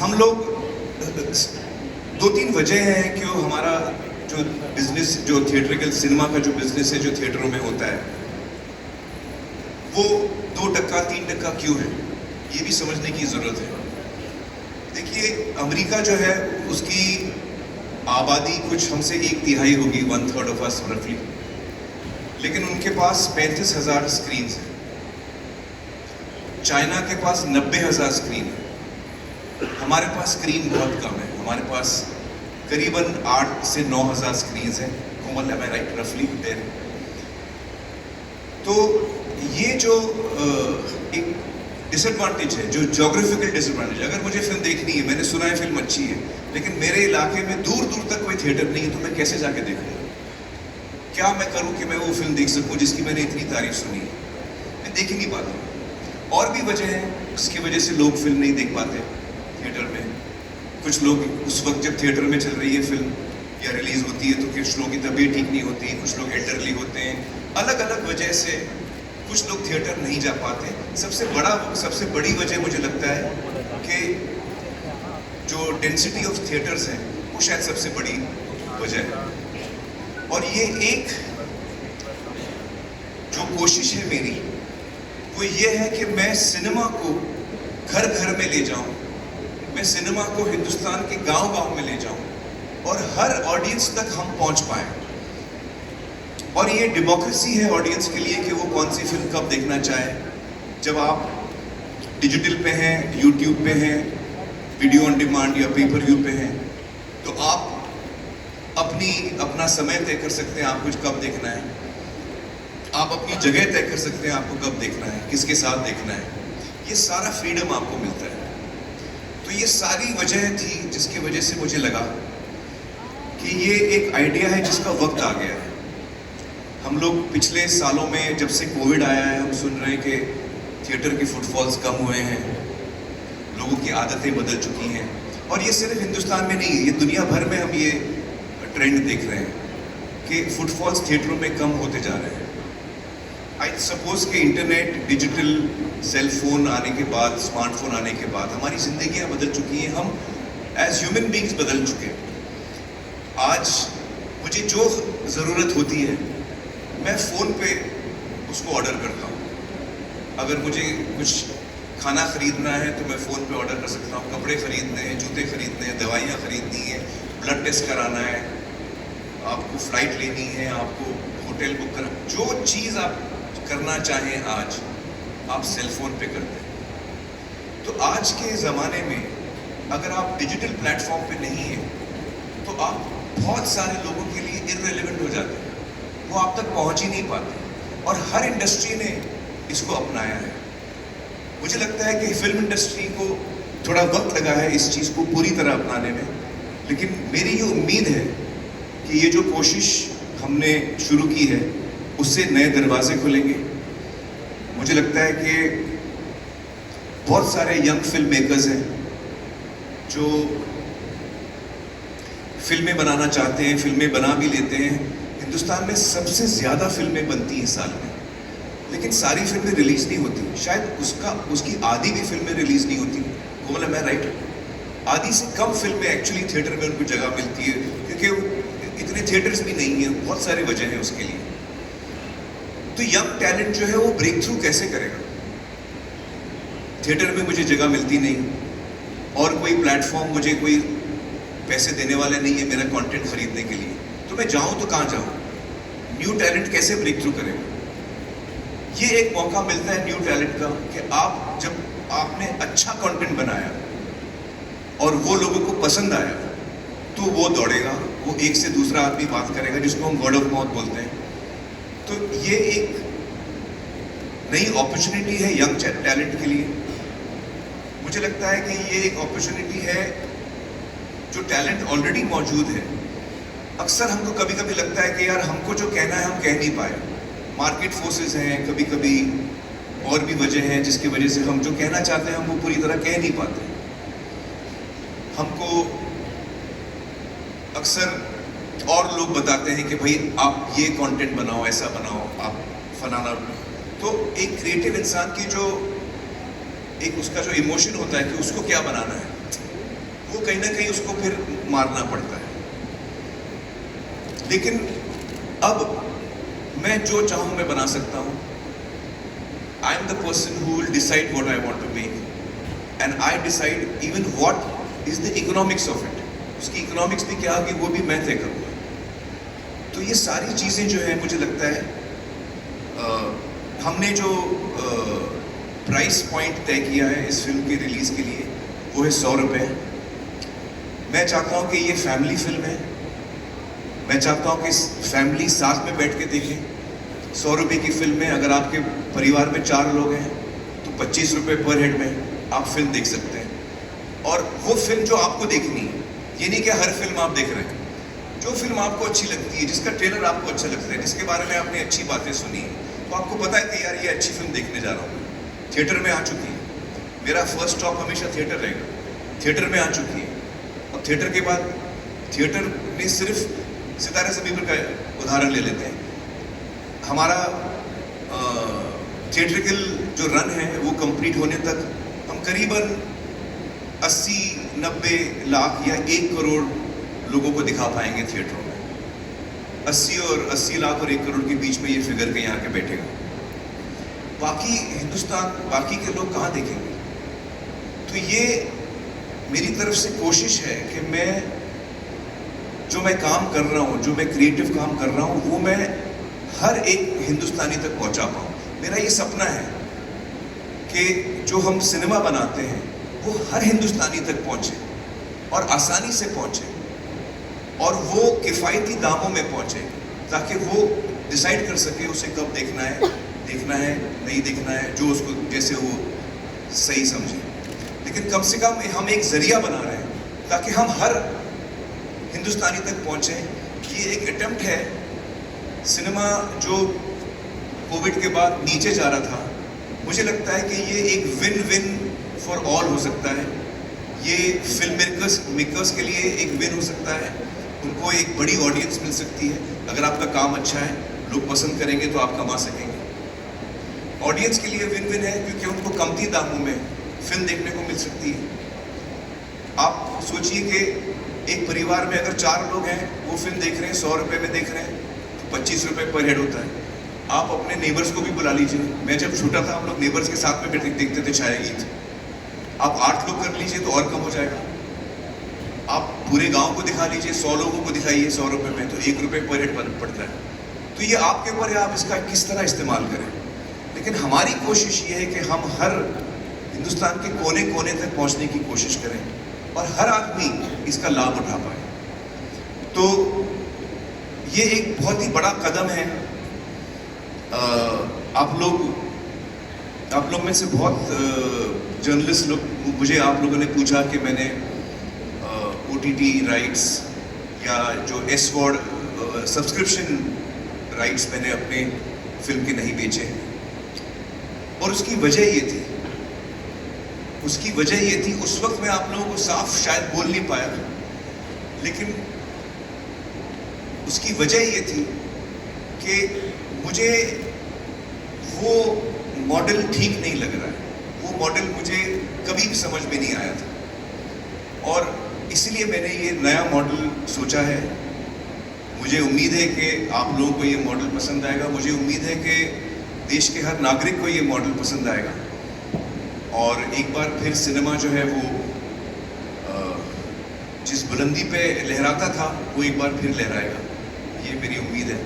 हम लोग दो तीन वजह हैं कि वो हमारा जो बिजनेस, जो थिएट्रिकल सिनेमा का जो बिजनेस है जो थिएटरों में होता है, वो 2% 3% क्यों है, ये भी समझने की जरूरत है। देखिए, अमेरिका जो है उसकी आबादी कुछ हमसे 1/3 होगी, 1/3 ऑफ अस रफली, लेकिन उनके पास 35,000 स्क्रीन है। चाइना के पास 90,000 स्क्रीन है। हमारे पास स्क्रीन बहुत कम है, हमारे पास करीबन 8 से 9,000 स्क्रीन है। कोमल, am I right? रफली देर। तो ये जो एक डिसएडवांटेज है, जो ज्योग्राफिकल डिसएडवांटेज, अगर मुझे फिल्म देखनी है, मैंने सुना है फिल्म अच्छी है, लेकिन मेरे इलाके में दूर दूर तक कोई थिएटर नहीं है, तो मैं कैसे जाके देखूंगा? क्या मैं करूं कि मैं वो फिल्म देख सकूं जिसकी मैंने इतनी तारीफ सुनी है? मैं देख ही नहीं पाता। और भी वजह है जिसकी वजह से लोग फिल्म नहीं देख पाते थिएटर में। कुछ लोग उस वक्त जब थिएटर में चल रही है फिल्म या रिलीज होती है, तो कुछ लोगों की तबीयत ठीक नहीं होती, कुछ लोग एल्डरली होते हैं, अलग अलग वजह से कुछ लोग थिएटर नहीं जा पाते। सबसे बड़ी वजह मुझे लगता है कि जो डेंसिटी ऑफ थिएटर्स है वो शायद सबसे बड़ी वजह है। और ये एक जो कोशिश है मेरी, वो ये है कि मैं सिनेमा को घर घर में ले जाऊं, मैं सिनेमा को हिंदुस्तान के गांव गांव में ले जाऊं और हर ऑडियंस तक हम पहुंच पाए। और ये डेमोक्रेसी है ऑडियंस के लिए कि वो कौन सी फिल्म कब देखना चाहे। जब आप डिजिटल पे हैं, यूट्यूब पे हैं, वीडियो ऑन डिमांड या पेपर व्यू पे हैं, तो आप अपना समय तय कर सकते हैं आपको कब देखना है। आप अपनी जगह तय कर सकते हैं आपको कब देखना है, किसके साथ देखना है। ये सारा फ्रीडम आपको मिलता है। तो ये सारी वजह थी जिसकी वजह से मुझे लगा कि ये एक आइडिया है जिसका वक्त आ गया है। हम लोग पिछले सालों में, जब से कोविड आया है, हम सुन रहे हैं कि थिएटर के फुटफॉल्स कम हुए हैं, लोगों की आदतें बदल चुकी हैं। और ये सिर्फ हिंदुस्तान में नहीं है, ये दुनिया भर में हम ये ट्रेंड देख रहे हैं कि फुटफॉल्स थिएटरों में कम होते जा रहे हैं। आई सपोज कि इंटरनेट, डिजिटल, सेल फोन आने के बाद, स्मार्टफोन आने के बाद हमारी जिंदगियां बदल चुकी हैं, हम एज ह्यूमन बींग्स बदल चुके हैं। आज मुझे जो ज़रूरत होती है मैं फ़ोन पे उसको ऑर्डर करता हूँ। अगर मुझे कुछ खाना ख़रीदना है तो मैं फ़ोन पे ऑर्डर कर सकता हूँ। कपड़े ख़रीदने हैं, जूते ख़रीदने हैं, दवाइयाँ ख़रीदनी है, ब्लड टेस्ट कराना है, आपको फ़्लाइट लेनी है, आपको होटल बुक करना, जो चीज़ आप करना चाहें आज आप सेल फोन पे करते हैं। तो आज के ज़माने में अगर आप डिजिटल प्लेटफॉर्म पे नहीं हैं तो आप बहुत सारे लोगों के लिए इररिलेवेंट हो जाते हैं, वो आप तक पहुंच ही नहीं पाते। और हर इंडस्ट्री ने इसको अपनाया है। मुझे लगता है कि फिल्म इंडस्ट्री को थोड़ा वक्त लगा है इस चीज़ को पूरी तरह अपनाने में, लेकिन मेरी ये उम्मीद है कि ये जो कोशिश हमने शुरू की है उससे नए दरवाजे खुलेंगे। मुझे लगता है कि बहुत सारे यंग फिल्म मेकर्स हैं जो फिल्में बनाना चाहते हैं, फिल्में बना भी लेते हैं। हिंदुस्तान में सबसे ज़्यादा फिल्में बनती हैं साल में, लेकिन सारी फिल्में रिलीज़ नहीं होती। शायद उसकी आधी भी फिल्में रिलीज़ नहीं होती। कोमल, मैं राइट? आधी से कम फिल्में एक्चुअली थिएटर में उनको जगह मिलती है, क्योंकि इतने थिएटर्स भी नहीं हैं। बहुत सारी वजह है उसके लिए। तो यंग टैलेंट जो है वो ब्रेक थ्रू कैसे करेगा? थिएटर में मुझे जगह मिलती नहीं, और कोई प्लेटफॉर्म, मुझे कोई पैसे देने वाला नहीं है मेरा कंटेंट खरीदने के लिए, तो मैं जाऊं तो कहाँ जाऊं? न्यू टैलेंट कैसे ब्रेक थ्रू करेगा? ये एक मौका मिलता है न्यू टैलेंट का कि जब आपने अच्छा कंटेंट बनाया और वो लोगों को पसंद आया, तो वो दौड़ेगा, वो एक से दूसरा आदमी बात करेगा, जिसको हम वर्ड ऑफ माउथ बोलते हैं। तो ये एक नई अपॉर्चुनिटी है यंग टैलेंट के लिए। मुझे लगता है कि ये एक अपॉर्चुनिटी है, जो टैलेंट ऑलरेडी मौजूद है। अक्सर हमको कभी कभी लगता है कि यार हमको जो कहना है हम कह नहीं पाए, मार्केट फोर्सेस हैं, कभी कभी और भी वजह हैं जिसकी वजह से हम जो कहना चाहते हैं हम वो पूरी तरह कह नहीं पाते। हमको अक्सर और लोग बताते हैं कि भाई आप ये कंटेंट बनाओ, ऐसा बनाओ, आप फलाना। तो एक क्रिएटिव इंसान की जो एक उसका जो इमोशन होता है कि उसको क्या बनाना है, वो कहीं ना कहीं उसको फिर मारना पड़ता है। लेकिन अब मैं जो चाहूं मैं बना सकता हूं। I am the person who will decide what I want to make, and I decide even what is the economics of it. उसकी इकोनॉमिक्स भी क्या होगी वो भी मैं तय करूंगा। तो ये सारी चीजें जो है मुझे लगता है हमने जो प्राइस पॉइंट तय किया है इस फिल्म के रिलीज के लिए वो है 100 रुपये। मैं चाहता हूँ कि ये फैमिली फिल्म है। मैं चाहता हूँ कि फैमिली साथ में बैठ के देखें। 100 रुपये की फिल्म में अगर आपके परिवार में 4 लोग हैं तो 25 रुपये पर हेड में आप फिल्म देख सकते हैं। और वो फिल्म जो आपको देखनी है, ये नहीं कि हर फिल्म आप देख रहे हैं। जो फिल्म आपको अच्छी लगती है, जिसका ट्रेलर आपको अच्छा लगता है, जिसके बारे में आपने अच्छी बातें सुनी है, तो आपको पता है कि यार ये अच्छी फिल्म देखने जा रहा हूँ। थिएटर में आ चुकी है, मेरा फर्स्ट स्टॉप हमेशा थिएटर रहेगा। थिएटर में आ चुकी है, और थिएटर के बाद थिएटर में सिर्फ सितारे ज़मीन पर का उदाहरण ले लेते हैं। हमारा थिएट्रिकल जो रन है वो कंप्लीट होने तक हम करीबन 80-90 लाख या 1 करोड़ लोगों को दिखा पाएंगे थिएटरों में। 80 लाख और 1 करोड़ के बीच में ये फिगर कहीं आके बैठेगा। बाकी हिंदुस्तान, बाकी के लोग कहाँ देखेंगे? तो ये मेरी तरफ से कोशिश है कि मैं काम कर रहा हूँ, जो मैं क्रिएटिव काम कर रहा हूँ, वो मैं हर एक हिंदुस्तानी तक पहुँचा पाऊँ। मेरा ये सपना है कि जो हम सिनेमा बनाते हैं वो हर हिंदुस्तानी तक पहुँचे और आसानी से पहुँचे और वो किफ़ायती दामों में पहुँचे, ताकि वो डिसाइड कर सके उसे कब देखना है नहीं देखना है, जो उसको जैसे वो सही समझे। लेकिन कम से कम हम एक जरिया बना रहे हैं ताकि हम हर हिंदुस्तानी तक पहुँचे। ये एक अटेम्प्ट है। सिनेमा जो कोविड के बाद नीचे जा रहा था, मुझे लगता है कि ये एक विन विन फॉर ऑल हो सकता है। ये फिल्म मेकर्स के लिए एक विन हो सकता है। उनको एक बड़ी ऑडियंस मिल सकती है। अगर आपका काम अच्छा है, लोग पसंद करेंगे तो आप कमा सकेंगे। ऑडियंस के लिए विन विन है क्योंकि उनको कमती दामों में फिल्म देखने को मिल सकती है। आप सोचिए कि एक परिवार में अगर 4 लोग हैं, वो फिल्म देख रहे हैं, 100 रुपये में देख रहे हैं, तो 25 रुपये पर हेड होता है। आप अपने नेबर्स को भी बुला लीजिए। मैं जब छोटा था हम लोग नेबर्स के साथ में देखते थे छाया गीत। आप 8 लोग कर लीजिए तो और कम हो जाएगा। आप पूरे गांव को दिखा लीजिए, 100 लोगों को दिखाइए 100 रुपये में, तो 1 रुपये पर हेड पड़ता है। तो ये आपके ऊपर है, आप इसका किस तरह इस्तेमाल करें। लेकिन हमारी कोशिश ये है कि हम हर हिंदुस्तान के कोने कोने तक पहुंचने की कोशिश करें और हर आदमी इसका लाभ उठा पाए। तो ये एक बहुत ही बड़ा कदम है। आप लोग में से बहुत जर्नलिस्ट लोग, मुझे आप लोगों ने पूछा कि मैंने OTT राइट्स या जो S-Word सब्सक्रिप्शन राइट्स मैंने अपने फिल्म के नहीं बेचे। और उसकी वजह ये थी उस वक्त मैं आप लोगों को साफ शायद बोल नहीं पाया, लेकिन उसकी वजह ये थी कि मुझे वो मॉडल ठीक नहीं लग रहा है। वो मॉडल मुझे कभी भी समझ में नहीं आया था और इसलिए मैंने ये नया मॉडल सोचा है। मुझे उम्मीद है कि आप लोगों को ये मॉडल पसंद आएगा। मुझे उम्मीद है कि देश के हर नागरिक को ये मॉडल पसंद आएगा और एक बार फिर सिनेमा जो है वो जिस बुलंदी पे लहराता था वो एक बार फिर लहराएगा, ये मेरी उम्मीद है।